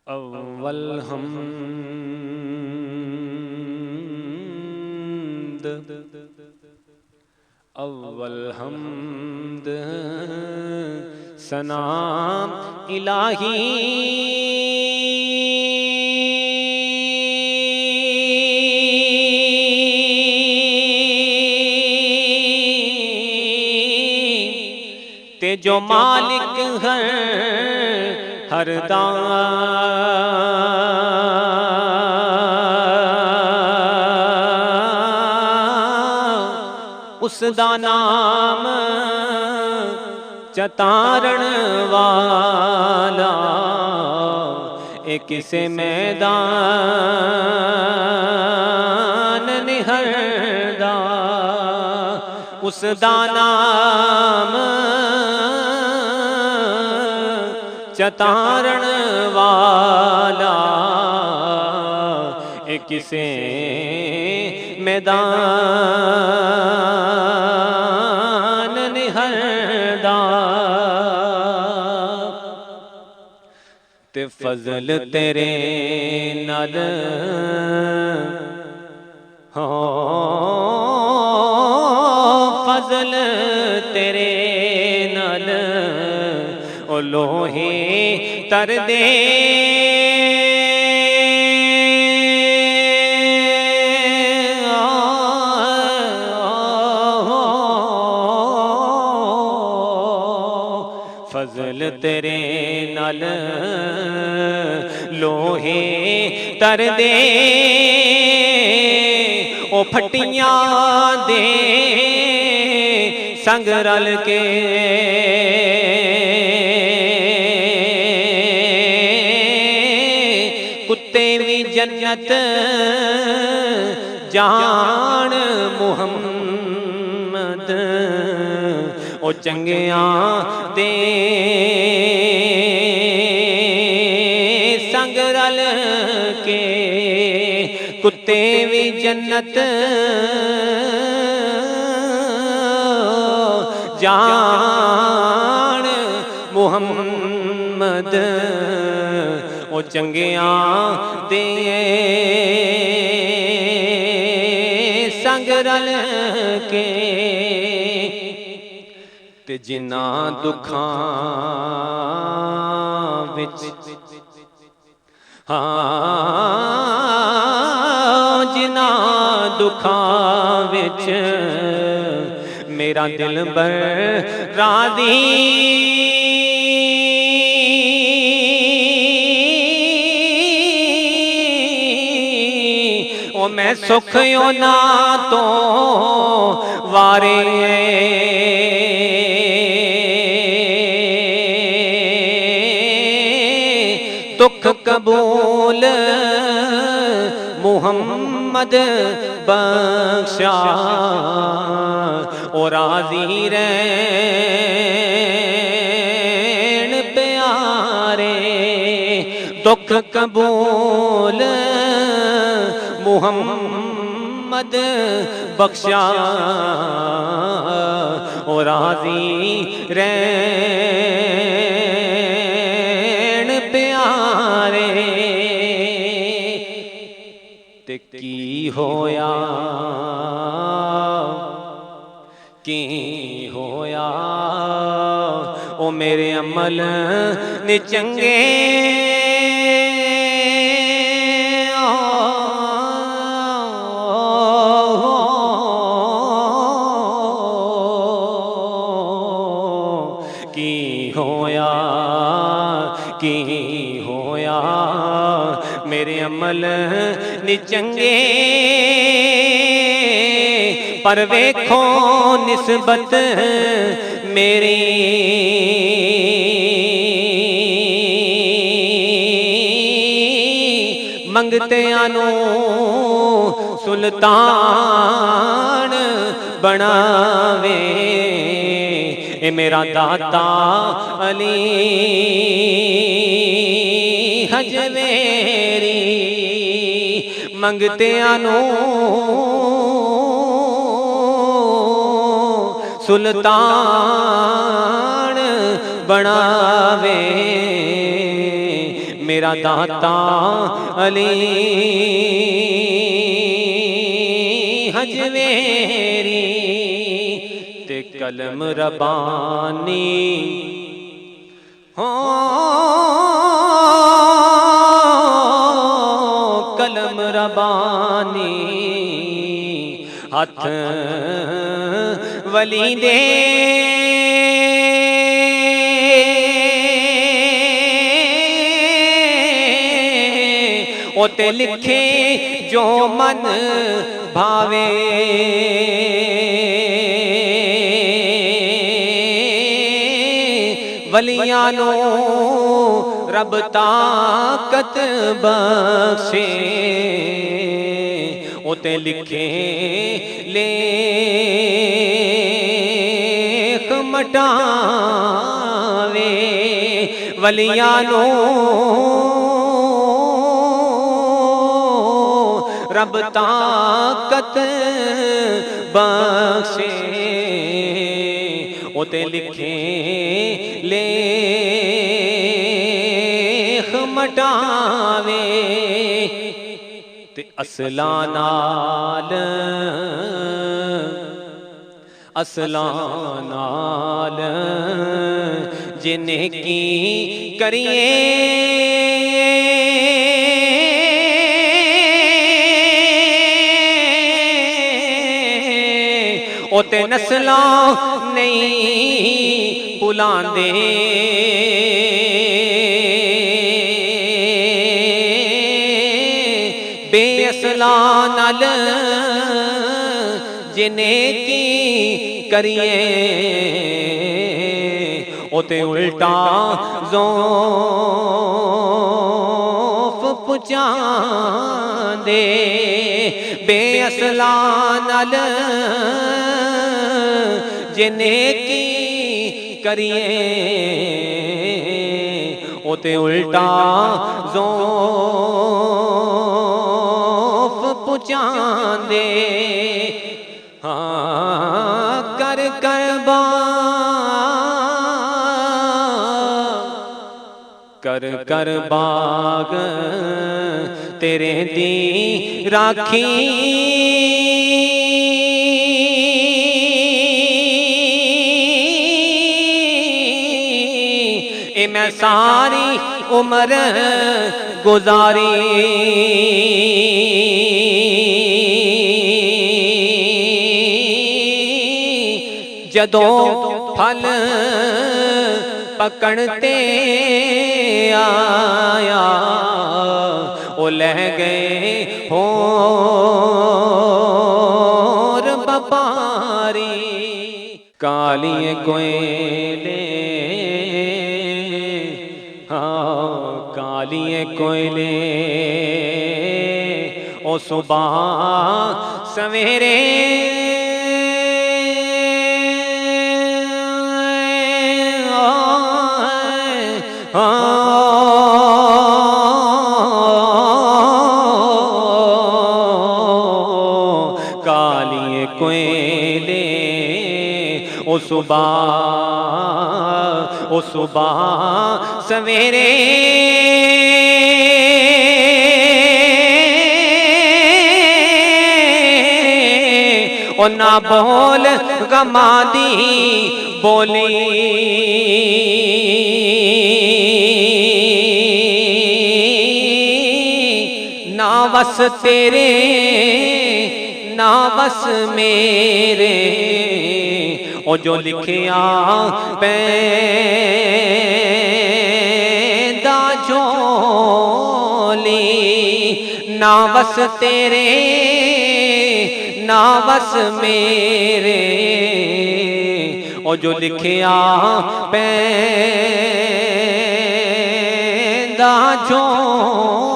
अव्वल हम्द अव्वल हम्द सनाम इलाही ते जो मालिक है हर उस दा नाम चतारण वाला ए किसे मैदान निहरदा उस दा नाम चतारण वाला ए किसे मैदान निहरदा ते फजल तेरे नाल हो फजल तेरे नाल ओ लोहे तर दे फजल तेरे नाल लोहे तर दे ओ फटियां दे संग रल के कुत्ते भी जन्नत जान मुहम्मद ओ चंगिया दे संग रल के कुत्ते भी जन्नत जान मुहम्मद ओ चंगिया दे संग रल के ते जिन्ना दुखां विच जिन्ना दुखां विच मेरा दिल बर राधी ओ मैं सुख ना तो वारे दुख कबूल मुहम्मद बख्शा ओ राजी रैन प्यारे दुख कबूल मुहम्मद बख्शा ओ राजी रैन प्यारे ते की होया ओ मेरे अमल ने चंगे की होया मेरे अमल नि चंगे पर वेखो निस्बत मेरी मंगते आनू सुल्तान बनावे ए मेरा दाता अली हजवेरी मंगते आनू सुल्तान बनावे मेरा दाता अली हजवेरी ते कलम रबानी हो कलम रबानी हथ वली दे ओते लिखे जो मन भावे वलियां नो रब ताकत बख्शे ओते लिखे लेख मटावे वलियां नो रब ताकत बख्शे ओते लिखे लेख मटावे ते असला नाल जिन्हें की करिए ओते नस्लां नहीं बुलांदे बेअसलां नाल जिन्हें की करिए ओते उल्टा ज़ौफ़ पुचांदे बेअसलां नाल जिन्हें की करिए ओते उल्टा ज़ौफ़ पुचांदे हाँ कर कर बाग तेरे दी राखी ए मैं सारी उम्र गुजारी जदों फल पकड़ते आया ओ लह गए होर बपारी कालिए कोयले हाँ कालिए कोयले ओ सुबह सवेरे कालिए कोयले ओ सुबह सवेरे ओ ना बोल गमा दी बोली ना बस तेरे ना बस मेरे ओ जो लिखिया पैदा झोली ना बस तेरे ना बस मेरे ओ जो लिखिया पैदा झोली